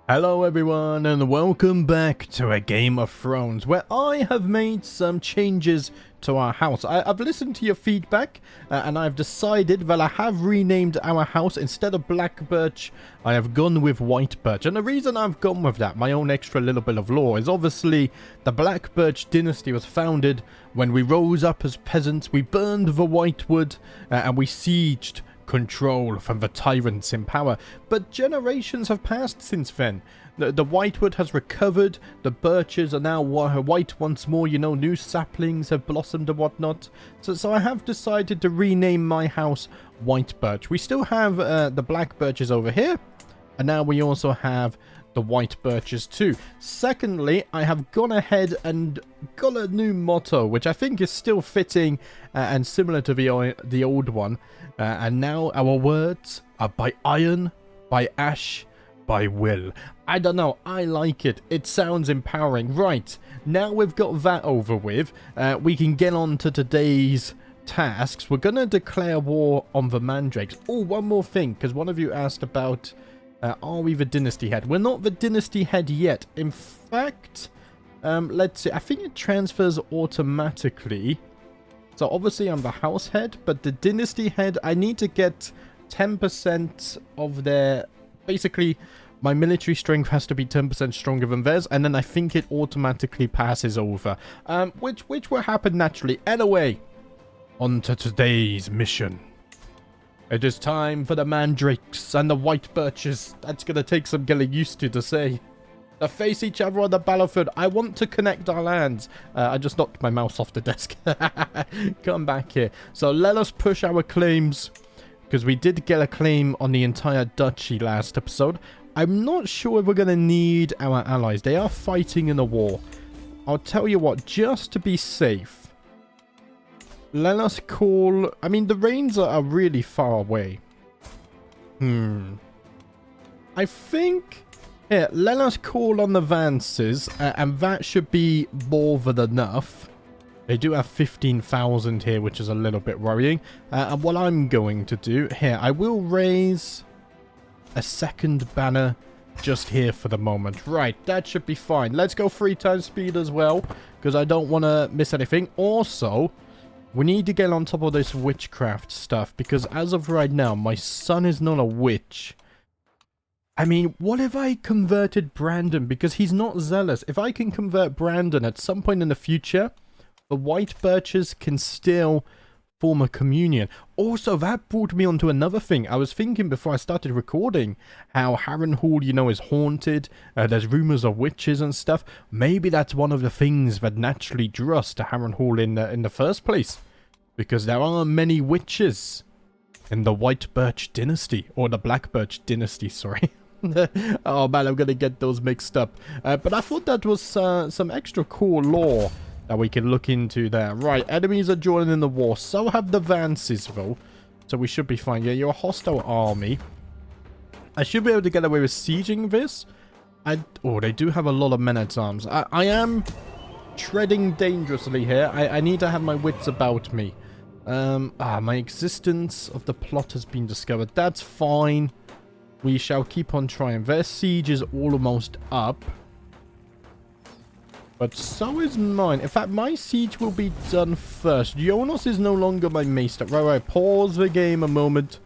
Hello everyone and welcome back to a Game of Thrones where I have made some changes to our house. I've listened to your feedback and I've decided that I have renamed our house. Instead of Blackbirch, I have gone with Whitebirch. And the reason I've gone with that, my own extra little bit of lore, is obviously the Blackbirch dynasty was founded when we rose up as peasants, we burned the Whitewood and we sieged control from the tyrants in power, but generations have passed since then. The Whitewood has recovered, the birches are now white once more, you know, new saplings have blossomed and whatnot. So I have decided to rename my house Whitebirch. We still have the black birches over here, and now we also have the white birches too. Secondly, I have gone ahead and got a new motto, which I think is still fitting and similar to the old one. And now our words are by iron, by ash, by will. I don't know, I like it. It sounds empowering. Right, now we've got that over with, we can get on to today's tasks. We're going to declare war on the mandrakes. Oh, one more thing, because one of you asked about are we the dynasty head? We're not the dynasty head yet. In fact, let's see. I think it transfers automatically. So obviously I'm the house head, but the dynasty head, I need to get 10% of their... Basically, my military strength has to be 10% stronger than theirs, and then I think it automatically passes over. Which will happen naturally. Anyway, on to today's mission. It is time for the mandrakes and the white birches. That's going to take some getting used to say. To face each other on the battlefield. I want to connect our lands. I just knocked my mouse off the desk. Come back here. So let us push our claims, because we did get a claim on the entire duchy last episode. I'm not sure if we're going to need our allies. They are fighting in a war. I'll tell you what, just to be safe, let us call... I mean, the rains are really far away. I think... Here, let us call on the Vances, and that should be more than enough. They do have 15,000 here, which is a little bit worrying. And what I'm going to do... Here, I will raise a second banner just here for the moment. Right, that should be fine. Let's go 3 times speed as well, because I don't want to miss anything. Also... we need to get on top of this witchcraft stuff, because as of right now, my son is not a witch. I mean, what if I converted Brandon? Because he's not zealous. If I can convert Brandon at some point in the future, the white birches can still form a communion. Also, that brought me onto another thing. I was thinking before I started recording how Harrenhal, you know, is haunted. There's rumors of witches and stuff. Maybe that's one of the things that naturally drew us to Harrenhal in the first place. Because there are many witches in the white birch dynasty. Or the black birch dynasty, sorry. Oh man, I'm gonna get those mixed up. But I thought that was some extra cool lore that we can look into there. Right, enemies are joining in the war. So have the Vances, though. So we should be fine. Yeah, you're a hostile army. I should be able to get away with sieging this. Oh, they do have a lot of men-at-arms. I am treading dangerously here. I need to have my wits about me. My existence of the plot has been discovered. That's fine. We shall keep on trying. Their siege is almost up. But so is mine. In fact, my siege will be done first. Jonas is no longer my maester. Right. Pause the game a moment.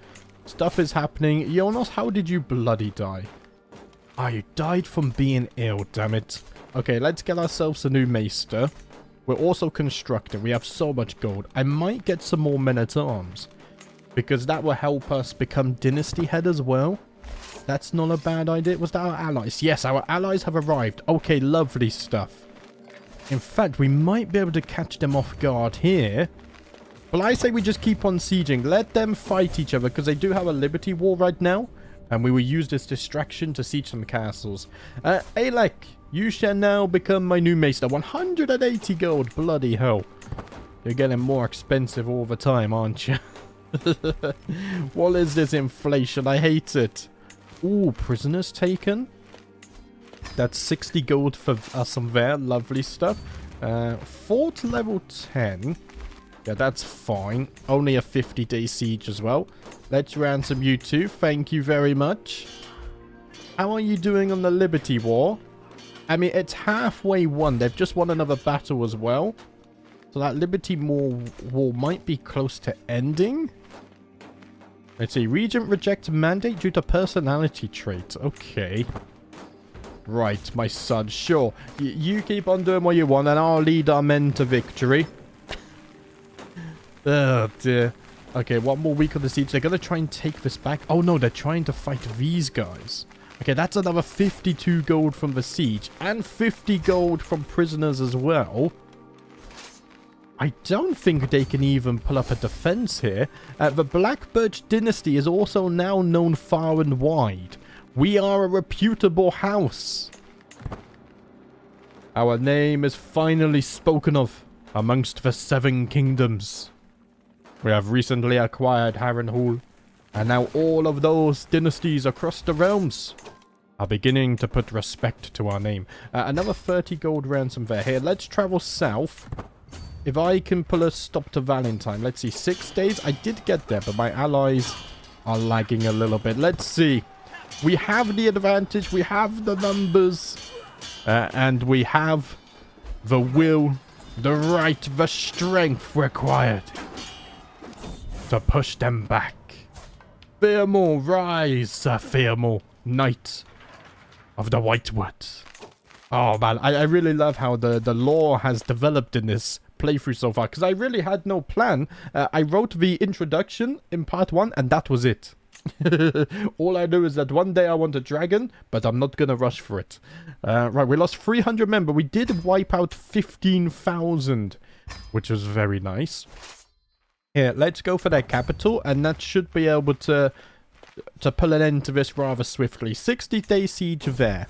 Stuff is happening. Jonas, how did you bloody die? Ah, you died from being ill, damn it. Okay, let's get ourselves a new maester. We're also constructing. We have so much gold. I might get some more men-at-arms, because that will help us become dynasty head as well. That's not a bad idea. Was that our allies? Yes, our allies have arrived. Okay, lovely stuff. In fact, we might be able to catch them off guard here. Well, I say we just keep on sieging. Let them fight each other, because they do have a liberty war right now. And we will use this distraction to siege some castles. Alec, you shall now become my new maester. 180 gold. Bloody hell. You're getting more expensive all the time, aren't you? What is this inflation? I hate it. Ooh, prisoners taken. That's 60 gold for us on there. Lovely stuff. Fort level 10. Yeah, that's fine. Only a 50-day siege as well. Let's ransom you two. Thank you very much. How are you doing on the Liberty War? I mean, it's halfway won. They've just won another battle as well. So that Liberty War might be close to ending. Let's see. Regent rejects mandate due to personality trait. Okay. Right, my son. Sure. You keep on doing what you want and I'll lead our men to victory. Oh, dear. Okay, one more week of the siege. They're going to try and take this back. Oh, no. They're trying to fight these guys. Okay, that's another 52 gold from the siege. And 50 gold from prisoners as well. I don't think they can even pull up a defense here. The Blackbirch dynasty is also now known far and wide. We are a reputable house. Our name is finally spoken of amongst the 7 kingdoms. We have recently acquired Harrenhal, and now all of those dynasties across the realms are beginning to put respect to our name. Another 30 gold ransom there. Here, let's travel south. If I can pull a stop to Valentine. Let's see, 6 days? I did get there, but my allies are lagging a little bit. Let's see. We have the advantage, we have the numbers, and we have the will, the right, the strength required to push them back. Fearmore, rise, Sir Fearmore, Knight of the Whitewood. Oh man, I really love how the lore has developed in this playthrough so far, because I really had no plan. I wrote the introduction in part 1, and that was it. All I know is that one day I want a dragon, but I'm not gonna rush for it. Right, we lost 300 men, but we did wipe out 15,000, which was very nice. Here, let's go for their capital, and that should be able to pull an end to this rather swiftly. 60-day siege there.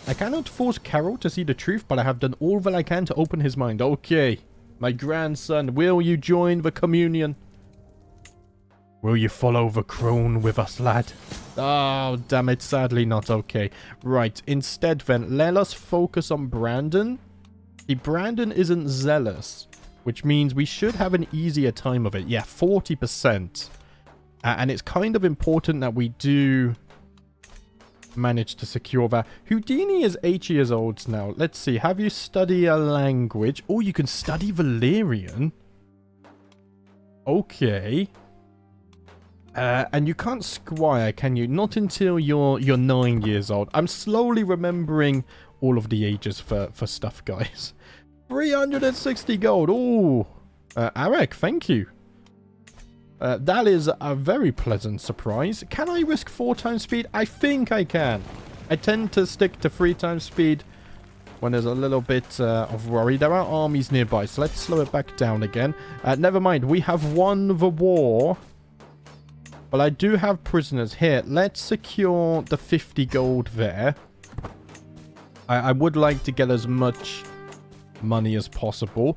I cannot force Carol to see the truth, but I have done all that I can to open his mind. Okay, my grandson, will you join the communion? Will you follow the crone with us, lad? Oh, damn it. Sadly not. Okay. Right. Instead, then, let us focus on Brandon. See, Brandon isn't zealous, which means we should have an easier time of it. Yeah, 40%. And it's kind of important that we do manage to secure that. Houdini is 8 years old now. Let's see. Have you studied a language? Oh, you can study Valyrian. Okay. And you can't squire, can you? Not until you're 9 years old. I'm slowly remembering all of the ages for stuff, guys. 360 gold. Ooh. Arek, thank you. That is a very pleasant surprise. Can I risk 4 times speed? I think I can. I tend to stick to 3 times speed when there's a little bit of worry. There are armies nearby, so let's slow it back down again. Never mind, we have won the war. But I do have prisoners here. Let's secure the 50 gold there. I would like to get as much money as possible.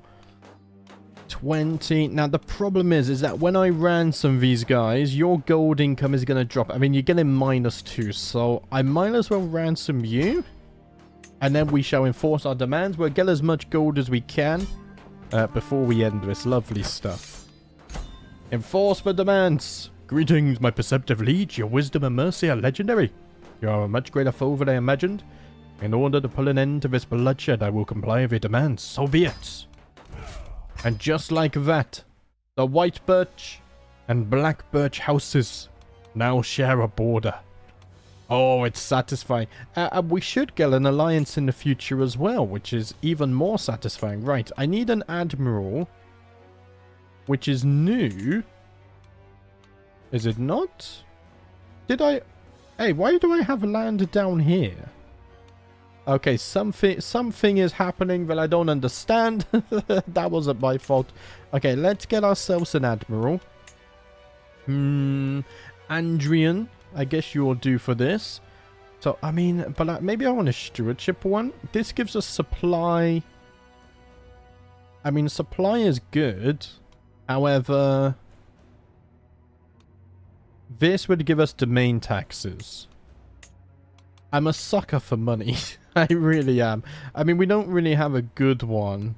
20. Now, the problem is that when I ransom these guys, your gold income is going to drop. I mean, you're getting -2, so I might as well ransom you. And then we shall enforce our demands. We'll get as much gold as we can before we end this lovely stuff. Enforce the demands. Greetings, my perceptive liege. Your wisdom and mercy are legendary. You are a much greater foe than I imagined. In order to pull an end to this bloodshed, I will comply with your demands. So be it. And just like that, the Whitebirch and Blackbirch houses now share a border. Oh, it's satisfying. And we should get an alliance in the future as well, which is even more satisfying. Right, I need an admiral, which is new. Is it not? Did I... Hey, why do I have land down here? Okay, something is happening that I don't understand. That wasn't my fault. Okay, let's get ourselves an admiral. Andrian, I guess you'll do for this. So, I mean, but maybe I want a stewardship one. This gives us supply. I mean, supply is good. However... this would give us domain taxes. I'm a sucker for money. I really am. I mean, we don't really have a good one.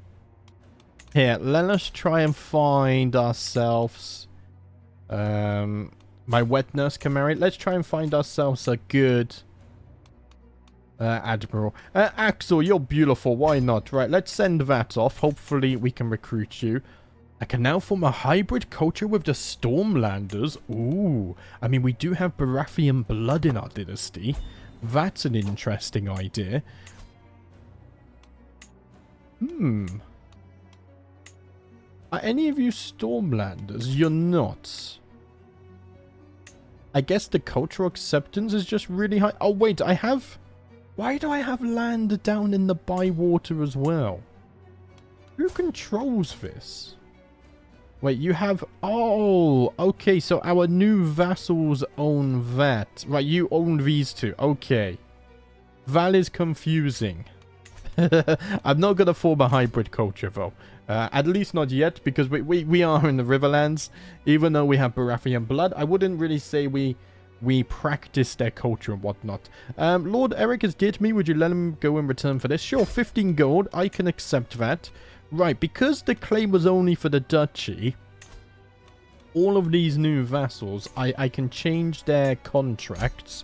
Here, let us try and find ourselves... my wet nurse can marry. Let's try and find ourselves a good Admiral. Axel, you're beautiful. Why not? Right, let's send that off. Hopefully we can recruit you. I can now form a hybrid culture with the Stormlanders. Ooh. I mean, we do have Baratheon blood in our dynasty. That's an interesting idea. Are any of you Stormlanders? You're not. I guess the cultural acceptance is just really high. Oh, wait, I have... Why do I have land down in the Bywater as well? Who controls this? Wait, you have... Oh, okay, so our new vassals own that. Right, you own these two. Okay. That is confusing. I'm not going to form a hybrid culture, though. At least not yet, because we are in the Riverlands. Even though we have Baratheon blood, I wouldn't really say we practice their culture and whatnot. Lord Eric has dear to me. Would you let him go in return for this? Sure, 15 gold. I can accept that. Right, because the claim was only for the duchy, all of these new vassals, I can change their contracts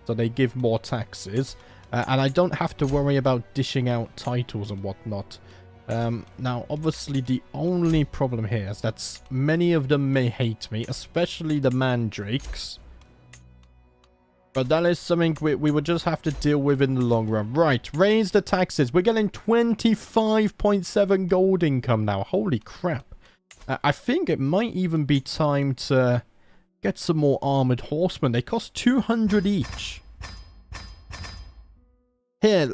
so they give more taxes. And I don't have to worry about dishing out titles and whatnot. Now, obviously, the only problem here is that many of them may hate me, especially the mandrakes. But that is something we would just have to deal with in the long run. Right, raise the taxes. We're getting 25.7 gold income now. Holy crap. I think it might even be time to get some more armored horsemen. They cost 200 each. Here,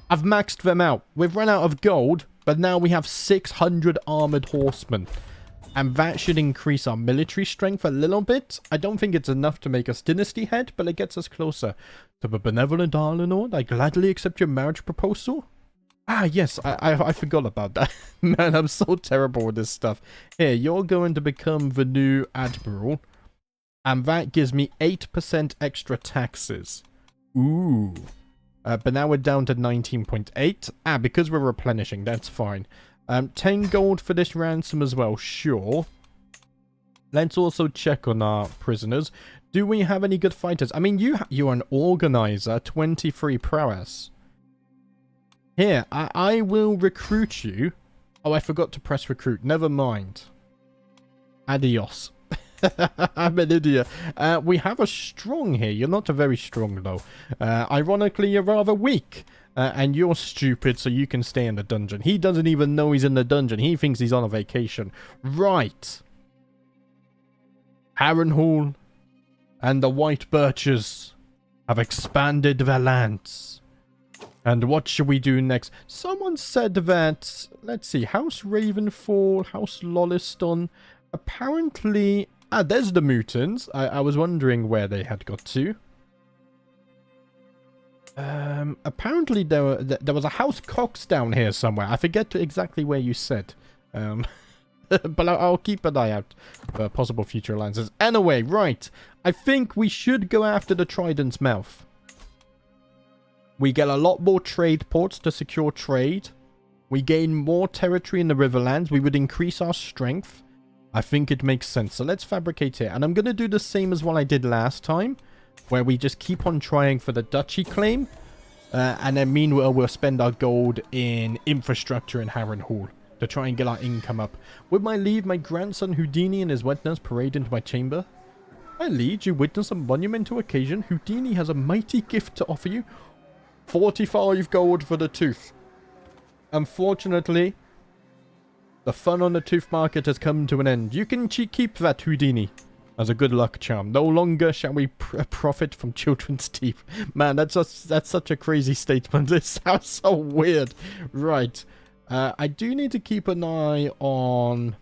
I've maxed them out. We've run out of gold, but now we have 600 armored horsemen. And that should increase our military strength a little bit. I don't think it's enough to make us dynasty head, but it gets us closer to the benevolent Arlenord. I gladly accept your marriage proposal. Ah, yes, I forgot about that. Man, I'm so terrible with this stuff. Here, you're going to become the new admiral. And that gives me 8% extra taxes. Ooh. But now we're down to 19.8. Ah, because we're replenishing, that's fine. 10 gold for this ransom as well, sure. Let's also check on our prisoners. Do we have any good fighters? I mean, you're an organizer, 23 prowess. Here, I will recruit you. Oh, I forgot to press recruit. Never mind. Adios. I'm an idiot. We have a strong here. You're not a very strong, though. Ironically, you're rather weak. And you're stupid, so you can stay in the dungeon. He doesn't even know he's in the dungeon. He thinks he's on a vacation. Right. Harrenhal and the White Birches have expanded their lands. And what should we do next? Someone said that... Let's see. House Ravenfall, House Lolliston. Apparently... Ah, there's the mutants. I was wondering where they had got to. Apparently there was a House Cox down here somewhere. I forget exactly where you said. But I'll keep an eye out for possible future alliances. Anyway, right. I think we should go after the Trident's Mouth. We get a lot more trade ports to secure trade. We gain more territory in the Riverlands. We would increase our strength. I think it makes sense. So let's fabricate here. And I'm going to do the same as what I did last time, where we just keep on trying for the duchy claim. And then meanwhile, we'll spend our gold in infrastructure in Harrenhal to try and get our income up. With my leave, my grandson Houdini and his wet nurse parade into my chamber. My liege, you witness a monumental occasion. Houdini has a mighty gift to offer you. 45 gold for the tooth. Unfortunately, the fun on the tooth market has come to an end. You can keep that, Houdini, as a good luck charm. No longer shall we profit from children's teeth. Man, that's such a crazy statement. It sounds so weird. Right. I do need to keep an eye on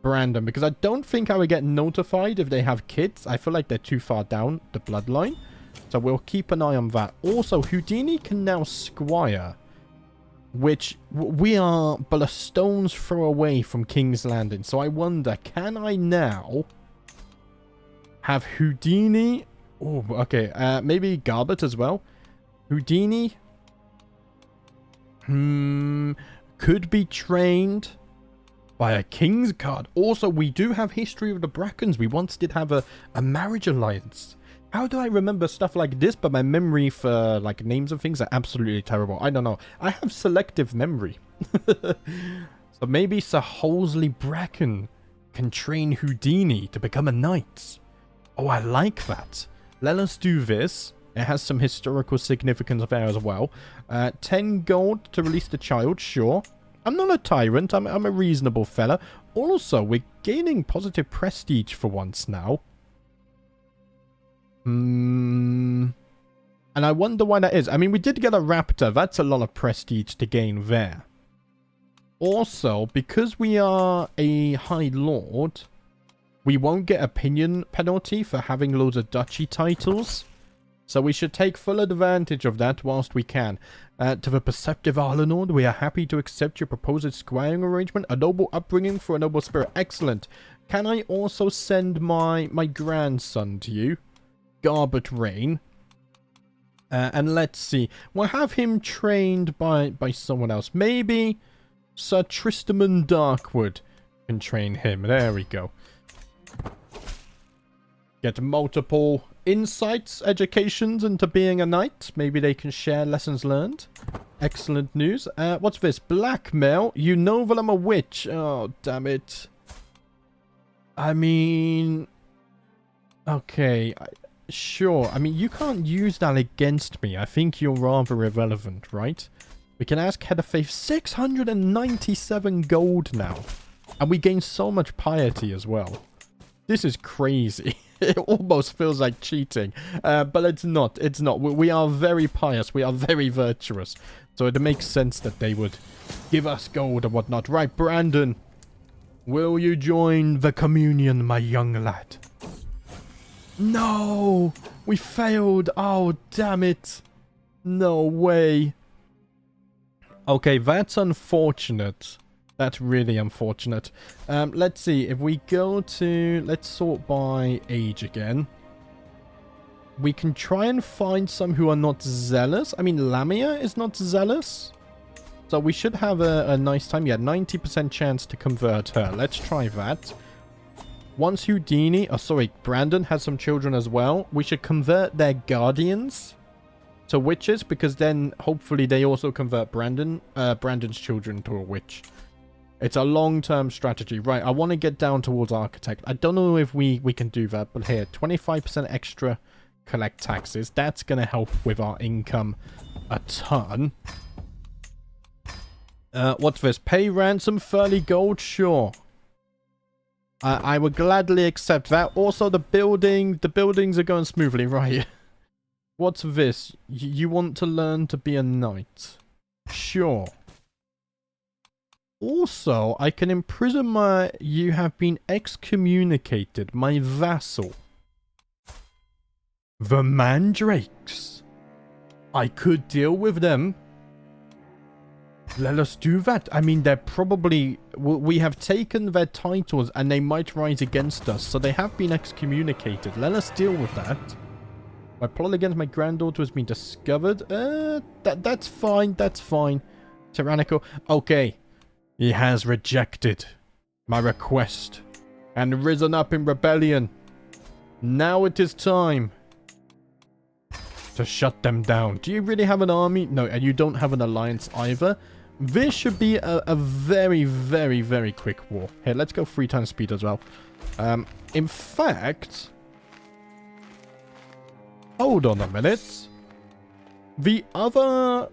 Brandon, because I don't think I would get notified if they have kids. I feel like they're too far down the bloodline. So we'll keep an eye on that. Also, Houdini can now squire, which we are but a stone's throw away from King's Landing. So I wonder, can I now have Houdini? Oh, okay. Maybe Garbett as well. Houdini could be trained by a King's Guard. Also, we do have history of the Brackens. We once did have a marriage alliance. How do I remember stuff like this, but my memory for, like, names of things are absolutely terrible? I don't know. I have selective memory. So maybe Sir Halsey Bracken can train Houdini to become a knight. Oh, I like that. Let us do this. It has some historical significance there as well. 10 gold to release the child, sure. I'm not a tyrant. I'm a reasonable fella. Also, we're gaining positive prestige for once now. And I wonder why that is. I mean, we did get a raptor. That's a lot of prestige to gain there. Also, because we are a High Lord, we won't get opinion penalty for having loads of duchy titles. So we should take full advantage of that whilst we can. To the perceptive Arlenord, we are happy to accept your proposed squiring arrangement. A noble upbringing for a noble spirit. Excellent. Can I also send my grandson to you? Garbert Rain. And let's see. We'll have him trained by someone else. Maybe Sir Tristram Darkwood can train him. There we go. Get multiple insights, educations into being a knight. Maybe they can share lessons learned. Excellent news. What's this? Blackmail. You know that I'm a witch. Oh, damn it. I mean... Okay. Sure. I mean, you can't use that against me. I think you're rather irrelevant, right? We can ask Head of Faith 697 gold now. And we gain so much piety as well. This is crazy. It almost feels like cheating. But it's not. It's not. We are very pious. We are very virtuous. So it makes sense that they would give us gold and whatnot. Right, Brandon. Will you join the communion, my young lad? No! We failed! Oh, damn it! No way. Okay, that's unfortunate. That's really unfortunate. Let's see. If we go to... Let's sort by age again. We can try and find some who are not zealous. I mean, Lamia is not zealous. So we should have a nice time. Yeah, 90% chance to convert her. Let's try that. Once Houdini... Oh, sorry. Brandon has some children as well. We should convert their guardians to witches, because then hopefully they also convert Brandon's children to a witch. It's a long-term strategy. Right, I want to get down towards architect. I don't know if we can do that, but here, 25% extra collect taxes. That's going to help with our income a ton. What's this? Pay ransom, 30 gold? Sure. I would gladly accept that. Also, the buildings are going smoothly, right? What's this? You want to learn to be a knight? Sure. Also, I can imprison my... You have been excommunicated, my vassal. The mandrakes. I could deal with them. Let us do that. I mean, they're probably... We have taken their titles and they might rise against us. So they have been excommunicated. Let us deal with that. My plot against my granddaughter has been discovered. That's fine. That's fine. Tyrannical. Okay. He has rejected my request and risen up in rebellion. Now it is time to shut them down. Do you really have an army? No, and you don't have an alliance either. This should be a very, very, very quick war. Here, let's go 3 times speed as well. In fact... Hold on a minute. The other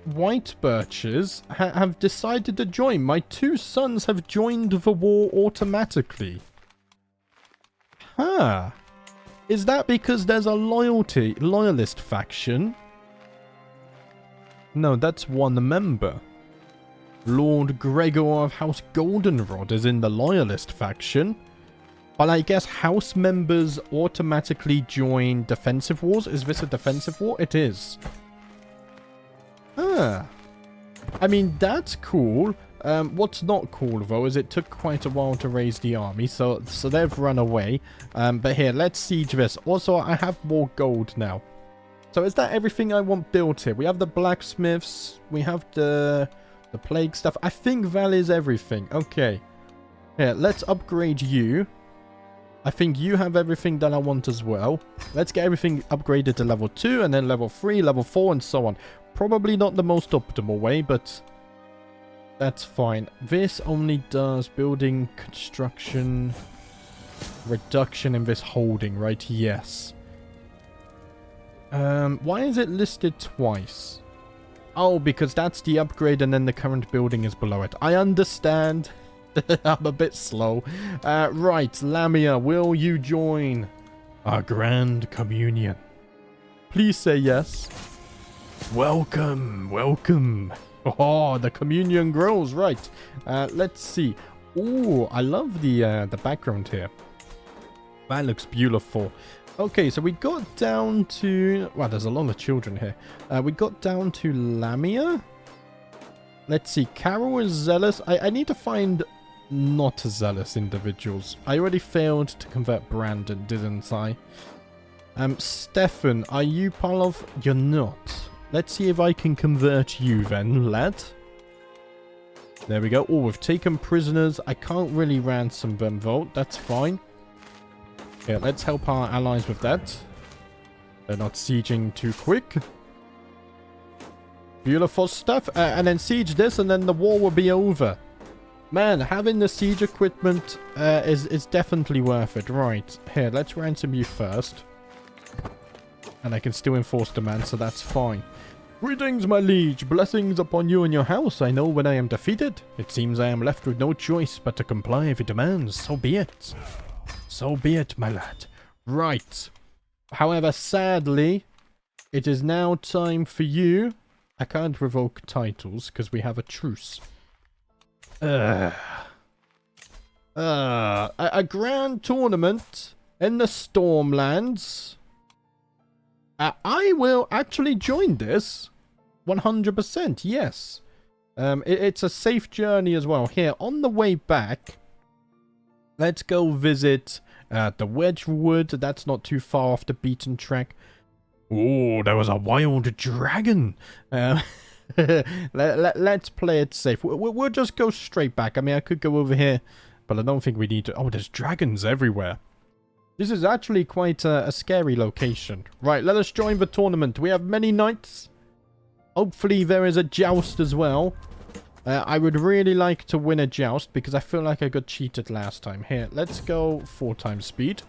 white birches have decided to join. My 2 sons have joined the war automatically. Huh. Is that because there's a loyalist faction? No, that's one member. Lord Gregor of House Goldenrod is in the loyalist faction. But I guess house members automatically join defensive wars. Is this a defensive war? It is. Ah. I mean, that's cool. What's not cool, though, is it took quite a while to raise the army. So they've run away. But here, let's siege this. Also, I have more gold now. So is that everything I want built here? We have the blacksmiths. We have the plague stuff. I think that is everything. Okay. Here, let's upgrade you. I think you have everything that I want as well. Let's get everything upgraded to level 2 and then level 3, level 4 and so on. Probably not the most optimal way, but that's fine. This only does building, construction, reduction in this holding, right? Yes. Why is it listed twice? Oh, because that's the upgrade and then the current building is below it. I understand. I'm a bit slow. Right, Lamia, will you join our grand communion? Please say yes. Welcome, welcome. Oh, the communion grows, right. Let's see. Oh, I love the background here. That looks beautiful. Okay, so we got down to... Wow, there's a lot of children here. We got down to Lamia. Let's see. Carol is zealous. I need to find not zealous individuals. I already failed to convert Brandon, didn't I? Stefan, are you part of... You're not. Let's see if I can convert you then, lad. There we go. Oh, we've taken prisoners. I can't really ransom them, though. That's fine. Yeah, let's help our allies with that. They're not sieging too quick. Beautiful stuff. And then siege this, and then the war will be over. Man, having the siege equipment is definitely worth it. Right, here, let's ransom you first. And I can still enforce demands, so that's fine. Greetings, my liege. Blessings upon you and your house. I know when I am defeated, it seems I am left with no choice but to comply with your demands. So be it. So be it, my lad. Right. However, sadly, it is now time for you. I can't revoke titles because we have a truce. A grand tournament in the Stormlands. I will actually join this. 100%, yes. It's a safe journey as well. Here, on the way back, let's go visit the Wedgewood. That's not too far off the beaten track. Oh, there was a wild dragon. Let's play it safe. We'll just go straight back. I mean, I could go over here, but I don't think we need to. Oh, there's dragons everywhere. This is actually quite a scary location. Right, let us join the tournament. We have many knights. Hopefully there is a joust as well. I would really like to win a joust because I feel like I got cheated last time. Here, let's go 4 times speed.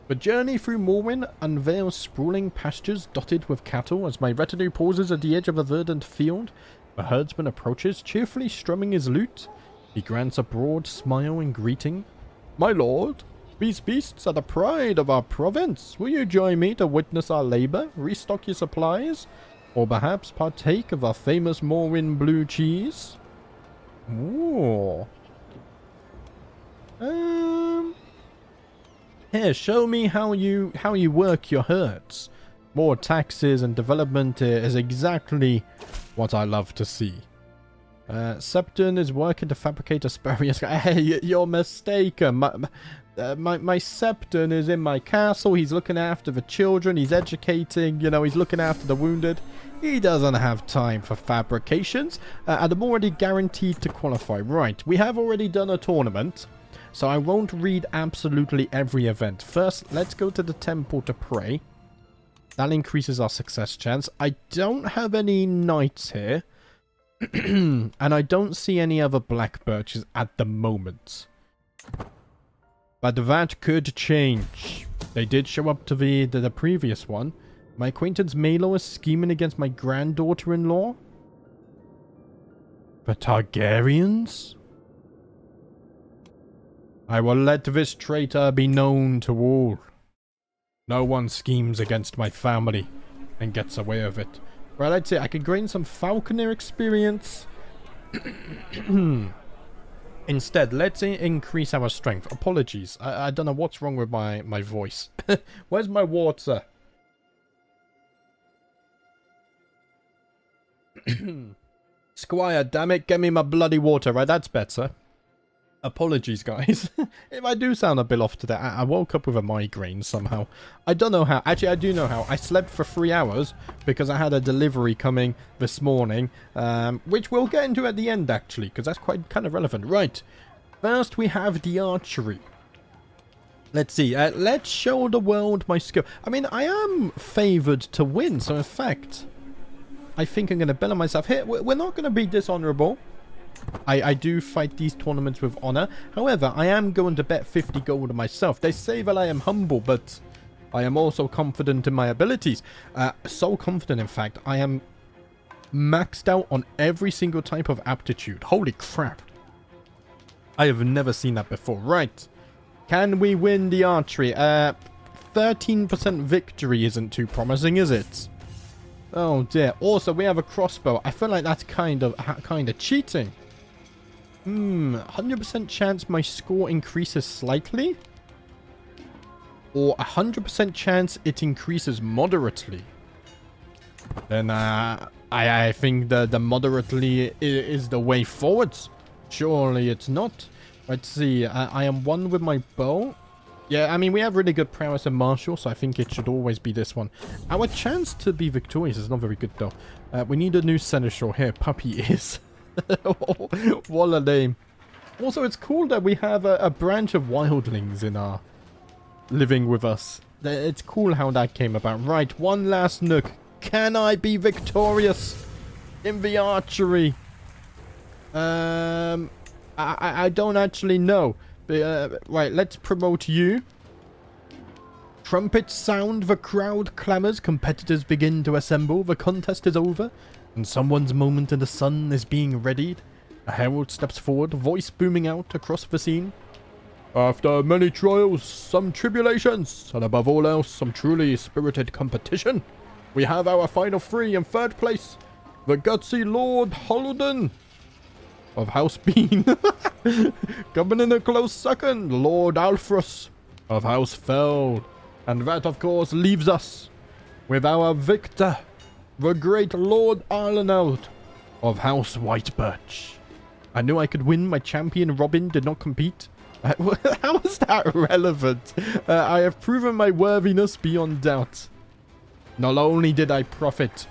The journey through Morwen unveils sprawling pastures dotted with cattle as my retinue pauses at the edge of a verdant field. The herdsman approaches, cheerfully strumming his lute. He grants a broad smile in greeting. My lord, these beasts are the pride of our province. Will you join me to witness our labor, restock your supplies, or perhaps partake of our famous Morwen blue cheese? Ooh. Here, show me how you work your herds. More taxes and development is exactly what I love to see. Septon is working to fabricate a spurious... Hey, you're mistaken. My Septon is in my castle. He's looking after the children. He's educating. You know, he's looking after the wounded. He doesn't have time for fabrications. And I'm already guaranteed to qualify. Right, we have already done a tournament. So I won't read absolutely every event. First, let's go to the temple to pray. That increases our success chance. I don't have any knights here. And I don't see any other Blackbirches at the moment. But that could change. They did show up to the previous one. My acquaintance Malo is scheming against my granddaughter-in-law. The Targaryens? I will let this traitor be known to all. No one schemes against my family and gets away with it. Right, I'd say I could gain some falconer experience. Instead, let's increase our strength. Apologies. I don't know what's wrong with my voice. Where's my water? Squire, damn it, get me my bloody water. Right, that's better. Apologies, guys. If I do sound a bit off today, I woke up with a migraine somehow. I don't know how. Actually, I do know how. I slept for 3 hours because I had a delivery coming this morning, which we'll get into at the end, actually, because that's quite kind of relevant. Right. First, we have the archery. Let's see. Let's show the world my skill. I mean, I am favored to win. So, in fact, I think I'm going to bet on myself. Here, we're not going to be dishonorable. I do fight these tournaments with honor. However, I am going to bet 50 gold on myself. They say that I am humble, but I am also confident in my abilities. So confident, in fact, I am maxed out on every single type of aptitude. Holy crap. I have never seen that before. Right. Can we win the archery? 13% victory isn't too promising, is it? Oh dear. Also, we have a crossbow. I feel like that's kind of cheating. 100% chance my score increases slightly? Or 100% chance it increases moderately? Then I think the moderately is the way forwards. Surely it's not. Let's see. I am one with my bow. Yeah, I mean, we have really good prowess and martial, so I think it should always be this one. Our chance to be victorious is not very good, though. We need a new seneschal here. Puppy is. What a name. Also, it's cool that we have a branch of wildlings in our living with us. It's cool how that came about. Right, one last nook. Can I be victorious in the archery? I don't actually know. Right, let's promote you. Trumpets sound, the crowd clamors, competitors begin to assemble, the contest is over, and someone's moment in the sun is being readied. A herald steps forward, voice booming out across the scene. After many trials, some tribulations, and above all else, some truly spirited competition, we have our final three. In third place, the gutsy Lord Holden of House Bean. Coming in a close second, Lord Alfrus of House Fell. And that, of course, leaves us with our victor, the great Lord Arleneld of House Whitebirch. I knew I could win. My champion Robin did not compete. How is that relevant? I have proven my worthiness beyond doubt. Not only did I profit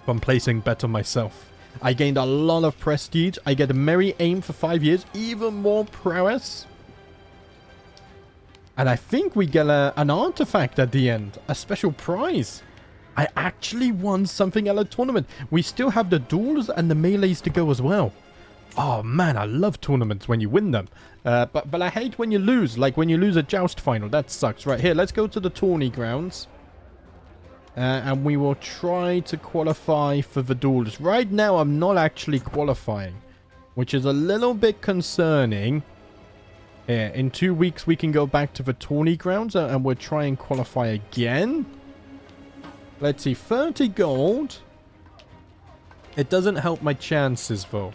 from placing better myself, I gained a lot of prestige. I get a merry aim for 5 years. Even more prowess. And I think we get an artifact at the end. A special prize. I actually won something at a tournament. We still have the duels and the melees to go as well. Oh man, I love tournaments when you win them. But I hate when you lose. Like when you lose a joust final. That sucks. Right, here, let's go to the tourney grounds. And we will try to qualify for the duels. Right now, I'm not actually qualifying, which is a little bit concerning. Yeah, in 2 weeks, we can go back to the tourney grounds, and we'll try and qualify again. Let's see, 30 gold. It doesn't help my chances, though.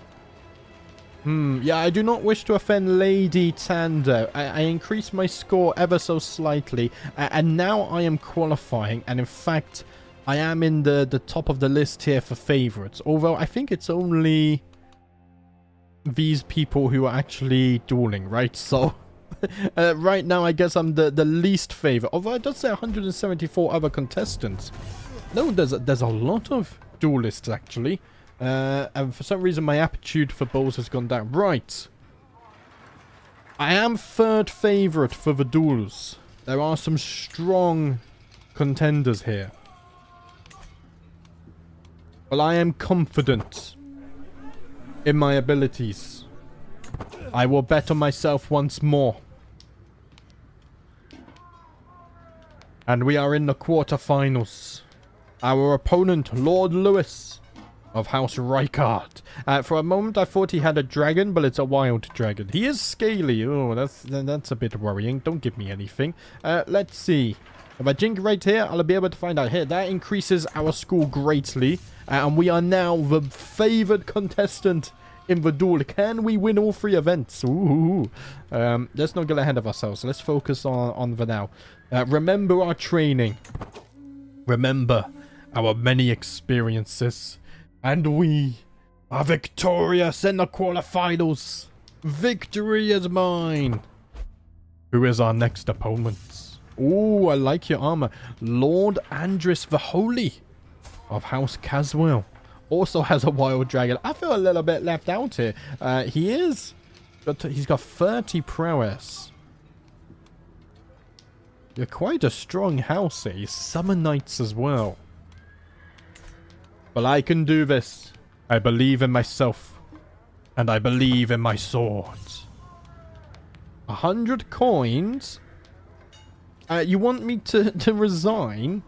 Yeah, I do not wish to offend Lady Tando. I increased my score ever so slightly, and now I am qualifying, and in fact, I am in the top of the list here for favorites. Although, I think it's only these people who are actually dueling, right? So, right now, I guess I'm the least favorite. Although, it does say 174 other contestants. No, there's a lot of duelists, actually. And for some reason, my aptitude for bows has gone down. Right. I am third favorite for the duels. There are some strong contenders here. Well, I am confident in my abilities. I will bet on myself once more. And we are in the quarterfinals. Our opponent, Lord Lewis of House Rykard. For a moment, I thought he had a dragon, but it's a wild dragon. He is scaly. Oh, that's a bit worrying. Don't give me anything. Let's see. If I jink right here, I'll be able to find out here. That increases our score greatly. And we are now the favored contestant in the duel. Can we win all 3 events? Ooh. Let's not get ahead of ourselves. Let's focus on the now. Remember our training. Remember our many experiences. And we are victorious in the quarterfinals. Victory is mine. Who is our next opponent? Ooh, I like your armor. Lord Andris the Holy of House Caswell. Also has a wild dragon. I feel a little bit left out here. He's got 30 prowess. You're quite a strong house, eh? Summon knights as well. But I can do this. I believe in myself. And I believe in my swords. 100 coins? You want me to resign?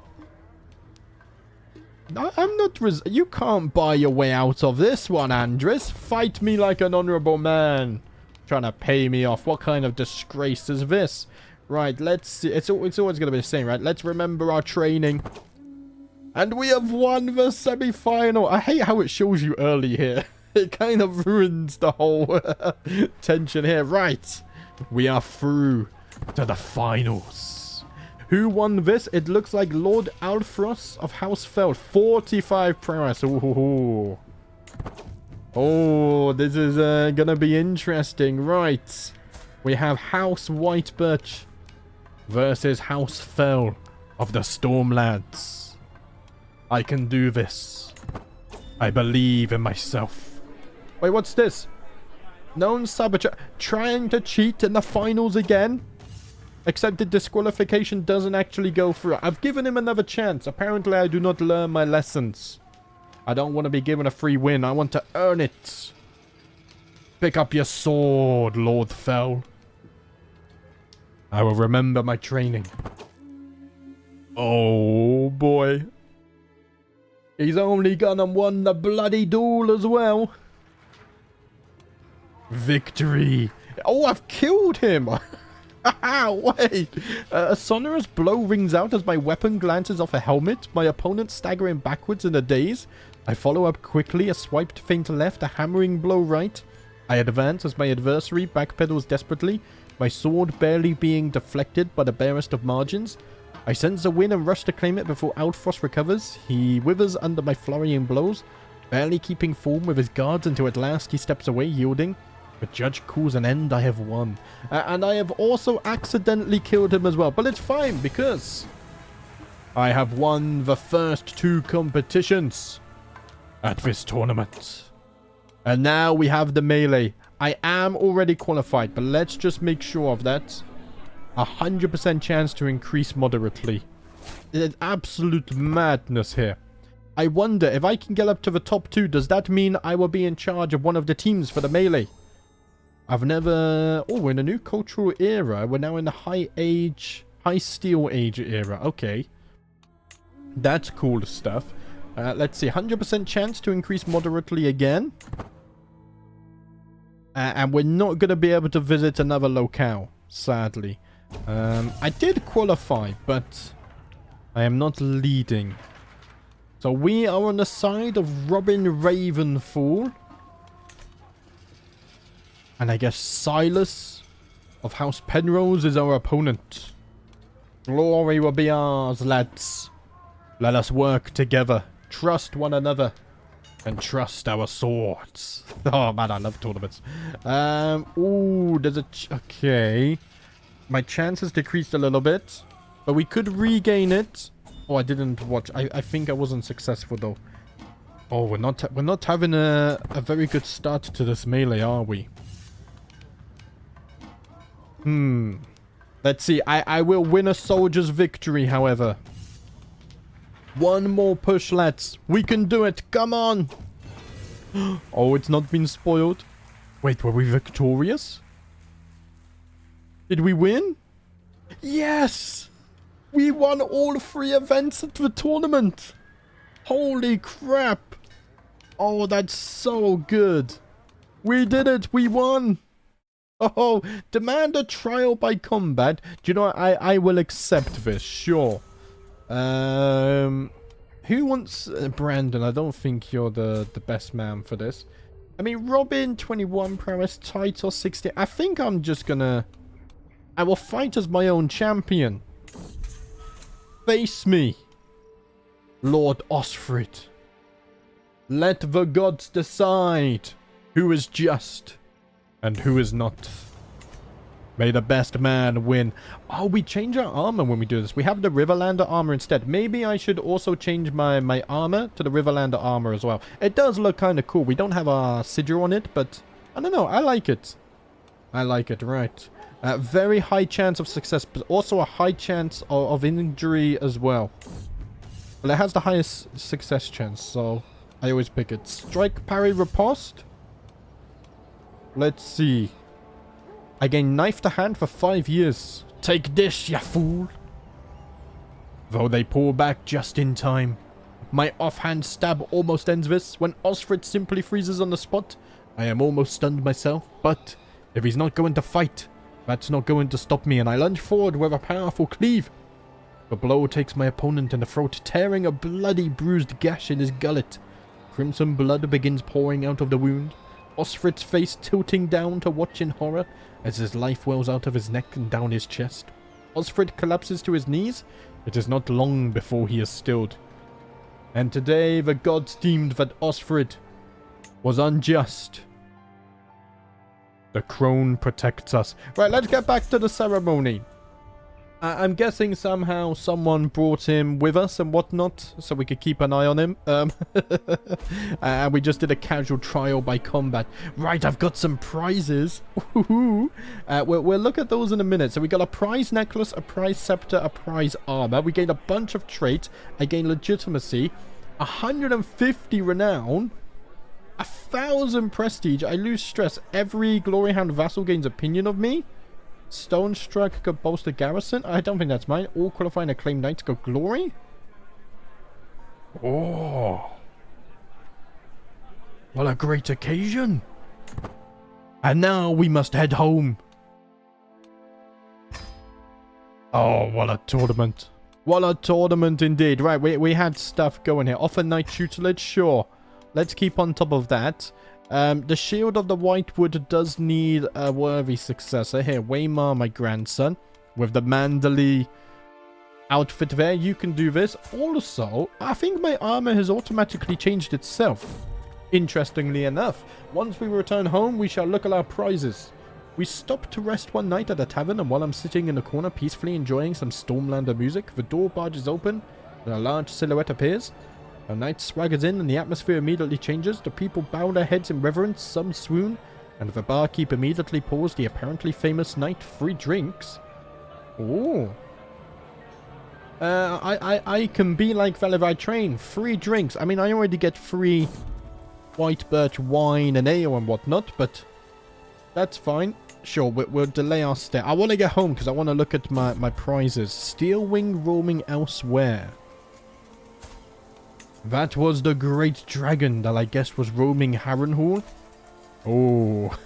I'm not you can't buy your way out of this one, Andres. Fight me like an honorable man. Trying to pay me off. What kind of disgrace is this? Right, let's see. It's always going to be the same, right? Let's remember our training. And we have won the semi-final. I hate how it shows you early here. It kind of ruins the whole tension here. Right. We are through to the finals. Who won this? It looks like Lord Alfros of House Feld. 45 prowess. Ooh. Oh, this is gonna be interesting. Right. We have House Whitebirch versus House Fell of the Stormlands. I can do this. I believe in myself. Wait, what's this? Known saboteur trying to cheat in the finals again? Except the disqualification doesn't actually go through. I've given him another chance. Apparently, I do not learn my lessons. I don't want to be given a free win. I want to earn it. Pick up your sword, Lord Fell. I will remember my training. Oh, boy. He's only gone and won the bloody duel as well. Victory. Oh, I've killed him. Wait. A sonorous blow rings out as my weapon glances off a helmet. My opponent staggering backwards in a daze. I follow up quickly. A swipe to feint left. A hammering blow right. I advance as my adversary backpedals desperately. My sword barely being deflected by the barest of margins. I sense a win and rush to claim it before Outfrost recovers. He withers under my flurrying blows, barely keeping form with his guards until at last he steps away, yielding. The judge calls an end. I have won. And I have also accidentally killed him as well. But it's fine because I have won the first 2 competitions at this tournament. And now we have the melee. I am already qualified, but let's just make sure of that. 100% chance to increase moderately. It's absolute madness here. I wonder if I can get up to the top 2, does that mean I will be in charge of one of the teams for the melee? I've never... Oh, we're in a new cultural era. We're now in the high steel age era. Okay. That's cool stuff. Let's see. 100% chance to increase moderately again. And we're not going to be able to visit another locale, sadly. I did qualify, but I am not leading. So we are on the side of Robin Ravenfall. And I guess Silas of House Penrose is our opponent. Glory will be ours, lads. Let us work together, trust one another, and trust our swords. Oh man, I love tournaments. Ooh, there's a... Okay. My chances decreased a little bit, but we could regain it. Oh, I didn't watch. I think I wasn't successful though. Oh, we're not having a very good start to this melee, are we? Let's see. I will win a soldier's victory, however. One more push, lads. We can do it. Come on. Oh, it's not been spoiled. Wait, were we victorious? Did we win? Yes! We won all 3 events at the tournament. Holy crap. Oh, that's so good. We did it. We won. Oh, demand a trial by combat. Do you know what? I will accept this. Sure. Who wants Brandon? I don't think you're the best man for this. I mean, Robin, 21 prowess, title 60. I think I'm just gonna... I will fight as my own champion. Face me, Lord Osfrid. Let the gods decide who is just and who is not. May the best man win. Oh, we change our armor when we do this. We have the Riverlander armor instead. Maybe I should also change my armor to the Riverlander armor as well. It does look kind of cool. We don't have our sigil on it, but I don't know. I like it. I like it, right. Very high chance of success, but also a high chance of injury as well. Well, it has the highest success chance, so I always pick it. Strike, parry, riposte. Let's see. I gain knife to hand for 5 years. Take this, ya fool. Though they pull back just in time. My offhand stab almost ends this. When Osfrid simply freezes on the spot, I am almost stunned myself. But if he's not going to fight, that's not going to stop me, and I lunge forward with a powerful cleave. The blow takes my opponent in the throat, tearing a bloody bruised gash in his gullet. Crimson blood begins pouring out of the wound. Osfrid's face tilting down to watch in horror as his life wells out of his neck and down his chest. Osfrid collapses to his knees. It is not long before he is stilled. And today the gods deemed that Osfrid was unjust. The crone protects us. Right, let's get back to the ceremony. I'm guessing somehow someone brought him with us and whatnot, so we could keep an eye on him. And we just did a casual trial by combat. Right, I've got some prizes. We'll look at those in a minute. So we got a prize necklace, a prize scepter, a prize armor. We gained a bunch of traits. I gained legitimacy, 150 renown, 1,000 prestige. I lose stress. Every glory hound vassal gains opinion of me. Stone struck got bolster garrison. I don't think that's mine. All qualifying acclaimed knights got glory. Oh, what a great occasion. And now we must head home. Oh, what a tournament. What a tournament indeed. Right, we had stuff going here. Offer knight tutelage, sure. Let's keep on top of that. The Shield of the Whitewood does need a worthy successor. Here, Waymar, my grandson, with the Mandalay outfit there. You can do this. Also, I think my armor has automatically changed itself. Interestingly enough, once we return home, we shall look at our prizes. We stopped to rest one night at a tavern, and while I'm sitting in the corner peacefully enjoying some Stormlander music, the door barges open and a large silhouette appears. A knight swaggers in and the atmosphere immediately changes. The people bow their heads in reverence, some swoon, and the barkeep immediately pours the apparently famous knight free drinks. Ooh. I can be like that if I train. Free drinks. I mean, I already get free white birch wine and ale and whatnot, but that's fine. Sure, we'll delay our stay. I want to get home because I want to look at my prizes. Steelwing roaming elsewhere. That was the great dragon that I guess was roaming Harrenhal. Oh.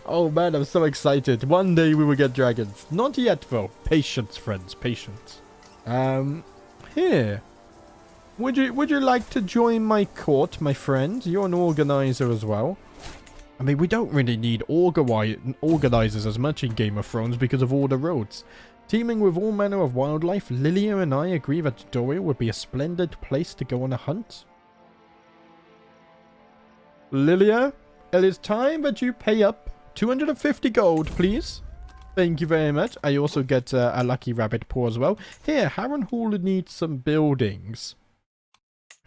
Oh man, I'm so excited. One day we will get dragons. Not yet though. Patience, friends, patience. Here. Would you like to join my court, my friend? You're an organizer as well. I mean, we don't really need organizers as much in Game of Thrones because of all the roads. Teeming with all manner of wildlife, Lilia and I agree that Doria would be a splendid place to go on a hunt. Lilia, it is time that you pay up 250 gold, please. Thank you very much. I also get a lucky rabbit paw as well. Here, Harrenhal needs some buildings.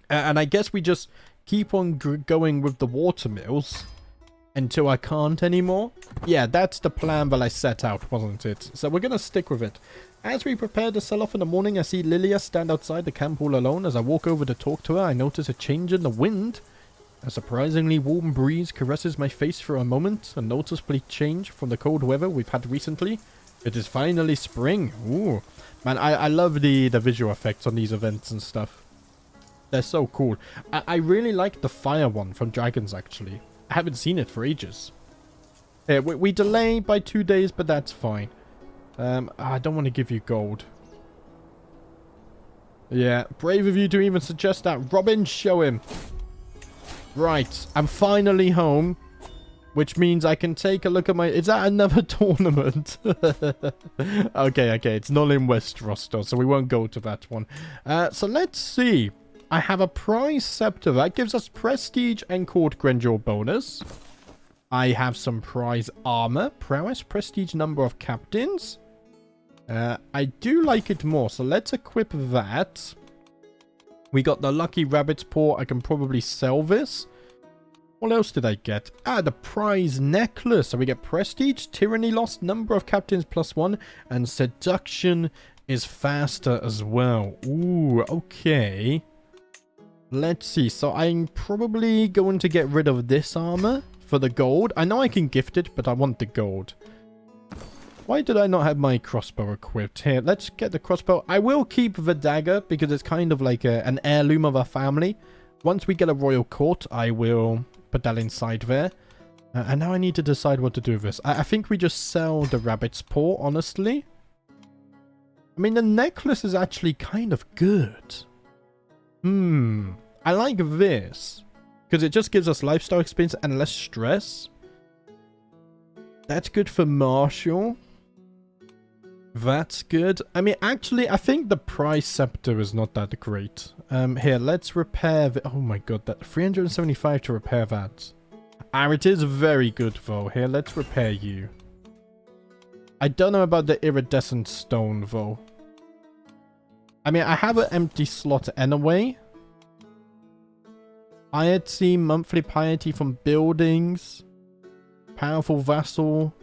And I guess we just keep on going with the watermills until I can't anymore. Yeah, that's the plan that I set out, wasn't it? So we're going to stick with it. As we prepare to sell off in the morning, I see Lilia stand outside the camp all alone. As I walk over to talk to her, I notice a change in the wind. A surprisingly warm breeze caresses my face for a moment, a noticeably change from the cold weather we've had recently. It is finally spring. Ooh. Man, I love the visual effects on these events and stuff. They're so cool. I really like the fire one from Dragons, actually. I haven't seen it for ages. We delay by 2 days, but that's fine. I don't want to give you gold. Yeah, brave of you to even suggest that. Robin, show him. Right, I'm finally home. Which means I can take a look at my... Is that another tournament? Okay, it's not in Westeros, so we won't go to that one. So let's see. I have a prize scepter. That gives us prestige and court grandeur bonus. I have some prize armor. Prowess, prestige, number of captains. I do like it more, so let's equip that. We got the lucky rabbit's paw. I can probably sell this. What else did I get? Ah, the prize necklace. So we get prestige, tyranny lost, number of captains +1, and seduction is faster as well. Ooh, okay. Let's see. So I'm probably going to get rid of this armor for the gold. I know I can gift it, but I want the gold. Why did I not have my crossbow equipped? Here, let's get the crossbow. I will keep the dagger because it's kind of like an heirloom of our family. Once we get a royal court, I will put that inside there. And now I need to decide what to do with this. I think we just sell the rabbit's paw, honestly. I mean, the necklace is actually kind of good. I like this. Because it just gives us lifestyle experience and less stress. That's good for Marshall. That's good. I mean, actually, I think the prize scepter is not that great. Here, let's repair the... Oh my god, that 375 to repair that. Ah, it is very good, though. Here, let's repair you. I don't know about the iridescent stone, though. I mean, I have an empty slot anyway. Piety, monthly piety from buildings. Powerful vassal.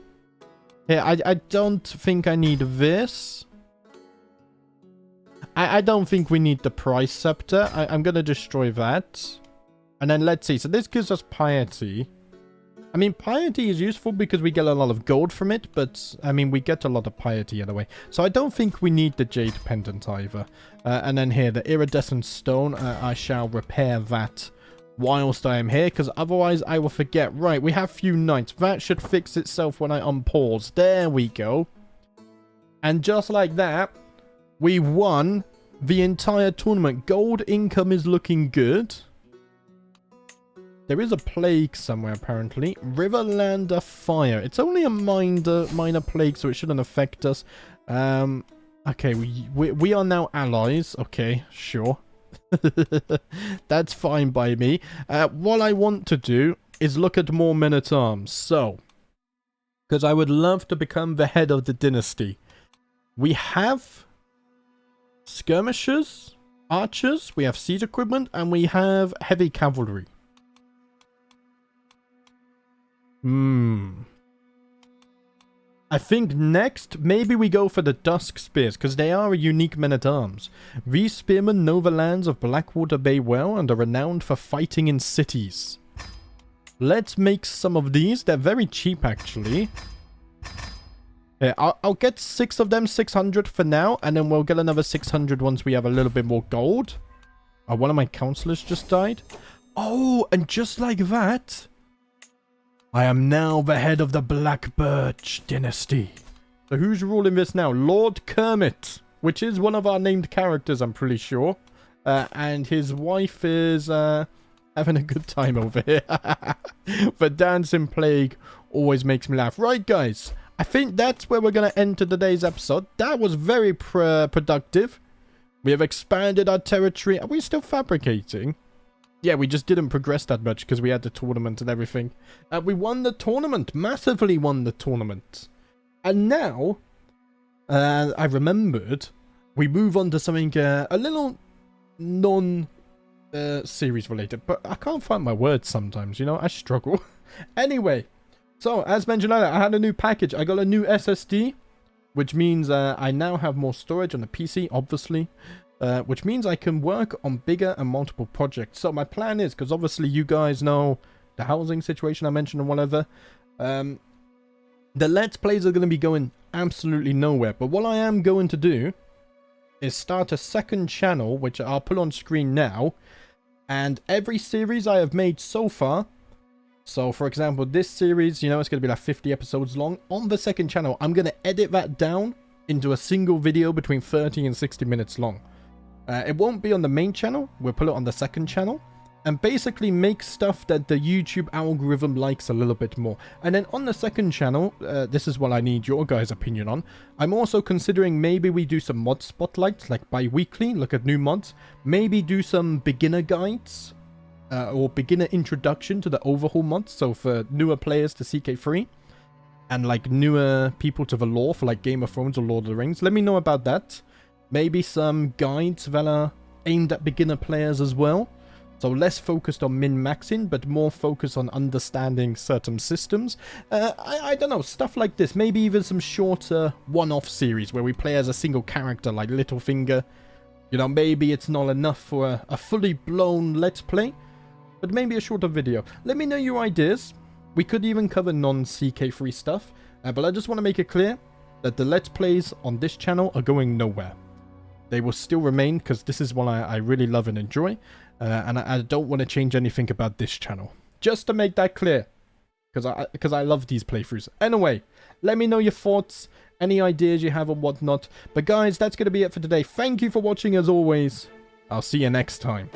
Here, I don't think I need this. I don't think we need the prize scepter. I'm going to destroy that. And then let's see. So this gives us piety. I mean, piety is useful because we get a lot of gold from it. But, I mean, we get a lot of piety anyway. So I don't think we need the jade pendant either. And then here, the iridescent stone. I shall repair that whilst I am here, because otherwise I will forget. Right, we have few knights. That should fix itself when I unpause. There we go. And just like that, we won the entire tournament. Gold income is looking good. There is a plague somewhere, apparently. Riverlander fire. It's only a minor plague, so it shouldn't affect us. Okay, we are now allies. Okay, sure. That's fine by me. What I want to do is look at more men-at-arms. So, because I would love to become the head of the dynasty. We have skirmishers, archers, we have siege equipment, and we have heavy cavalry. I think next, maybe we go for the Dusk Spears, because they are a unique men-at-arms. These spearmen know the lands of Blackwater Bay well and are renowned for fighting in cities. Let's make some of these. They're very cheap, actually. Yeah, I'll get 6 of them, 600 for now, and then we'll get another 600 once we have a little bit more gold. Oh, one of my counselors just died. Oh, and just like that, I am now the head of the Blackbirch dynasty. So who's ruling this now? Lord Kermit, which is one of our named characters, I'm pretty sure. And his wife is having a good time over here. The dancing plague always makes me laugh. Right, guys. I think that's where we're going to end today's episode. That was very productive. We have expanded our territory. Are we still fabricating? Yeah, we just didn't progress that much because we had the tournament and everything. We won the tournament. Massively won the tournament. And now, I remembered, we move on to something a little non-series related. But I can't find my words sometimes, you know. I struggle. Anyway, so as mentioned earlier, I had a new package. I got a new SSD, which means I now have more storage on the PC, obviously. Which means I can work on bigger and multiple projects. So my plan is, because obviously you guys know the housing situation I mentioned and whatever. The Let's Plays are going to be going absolutely nowhere. But what I am going to do is start a second channel, which I'll put on screen now. And every series I have made so far. So for example, this series, you know, it's going to be like 50 episodes long. On the second channel, I'm going to edit that down into a single video between 30 and 60 minutes long. It won't be on the main channel. We'll put it on the second channel. And basically make stuff that the YouTube algorithm likes a little bit more. And then on the second channel, this is what I need your guys' opinion on. I'm also considering maybe we do some mod spotlights, like bi-weekly, look at new mods. Maybe do some beginner guides, or beginner introduction to the overhaul mods. So for newer players to CK3. And like newer people to the lore for like Game of Thrones or Lord of the Rings. Let me know about that. Maybe some guides that are aimed at beginner players as well. So less focused on min-maxing, but more focused on understanding certain systems. I don't know, stuff like this. Maybe even some shorter one-off series where we play as a single character like Littlefinger. You know, maybe it's not enough for a fully blown Let's Play, but maybe a shorter video. Let me know your ideas. We could even cover non-CK3 stuff, but I just want to make it clear that the Let's Plays on this channel are going nowhere. They will still remain because this is what I really love and enjoy. And I don't want to change anything about this channel. Just to make that clear. Because I love these playthroughs. Anyway, let me know your thoughts, any ideas you have or whatnot. But guys, that's going to be it for today. Thank you for watching as always. I'll see you next time.